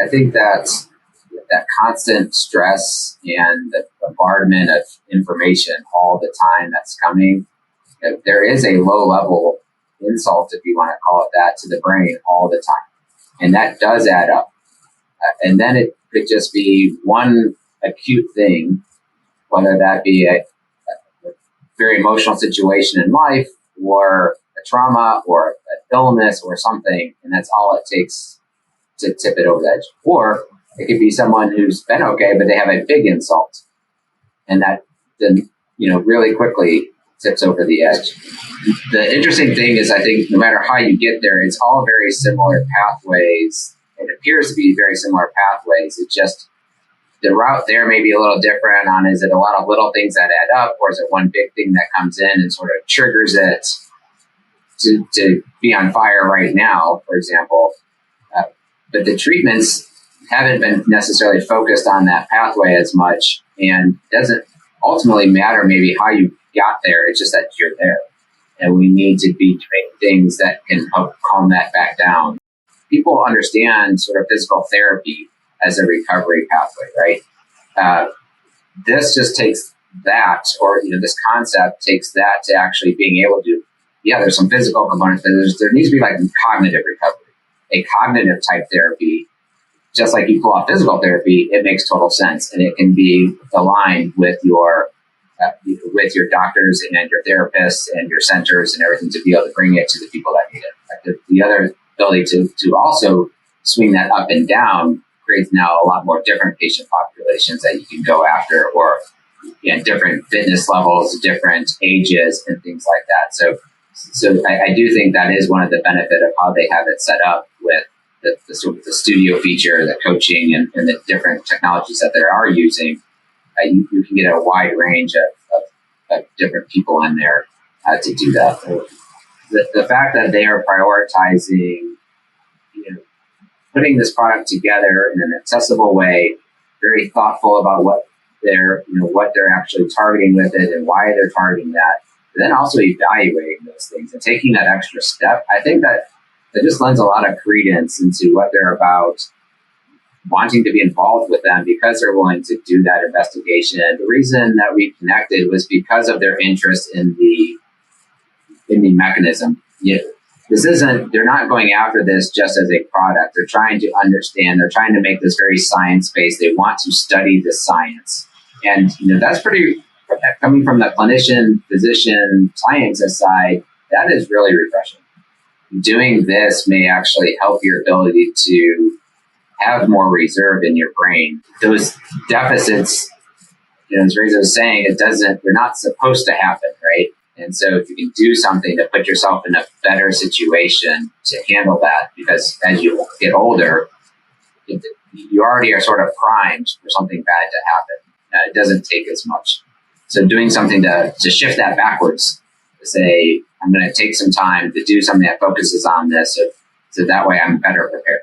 I think that that constant stress and the bombardment of information all the time that's coming, there is a low level insult, if you want to call it that, to the brain all the time. And that does add up. And then it could just be one acute thing, whether that be a very emotional situation in life or a trauma or an illness or something, and that's all it takes to tip it over the edge. Or it could be someone who's been okay, but they have a big insult, and that then, really quickly tips over the edge. The interesting thing is, I think no matter how you get there, it's all very similar pathways. It appears to be very similar pathways. It's just the route there may be a little different on, is it a lot of little things that add up, or is it one big thing that comes in and sort of triggers it to be on fire right now, for example. But the treatments haven't been necessarily focused on that pathway as much, and it doesn't ultimately matter maybe how you got there. It's just that you're there. And we need to be doing things that can help calm that back down. People understand sort of physical therapy as a recovery pathway, right? This just takes that, or this concept takes that to actually being able to, there's some physical components, but there needs to be like cognitive recovery, a cognitive type therapy. Just like you pull off physical therapy, it makes total sense, and it can be aligned with your doctors and your therapists and your centers and everything to be able to bring it to the people that need it. The other ability to also swing that up and down creates now a lot more different patient populations that you can go after, or different fitness levels, different ages, and things like that. So I do think that is one of the benefit of how they have it set up with the sort of the studio feature, the coaching, and the different technologies that they are using. You can get a wide range of different people in there to do that. The fact that they are prioritizing, putting this product together in an accessible way, very thoughtful about what they're actually targeting with it and why they're targeting that, but then also evaluating those things and taking that extra step. I think that just lends a lot of credence into what they're about, wanting to be involved with them because they're willing to do that investigation. And the reason that we connected was because of their interest in the mechanism. They're not going after this just as a product. They're trying to understand, they're trying to make this very science-based. They want to study the science. And that's pretty, coming from the clinician, physician, scientist side, that is really refreshing. Doing this may actually help your ability to have more reserve in your brain. Those deficits, as Reza was saying, they're not supposed to happen, right? And so if you can do something to put yourself in a better situation to handle that, because as you get older, you already are sort of primed for something bad to happen. It doesn't take as much. So doing something to shift that backwards, to say, I'm going to take some time to do something that focuses on this, so that way I'm better prepared.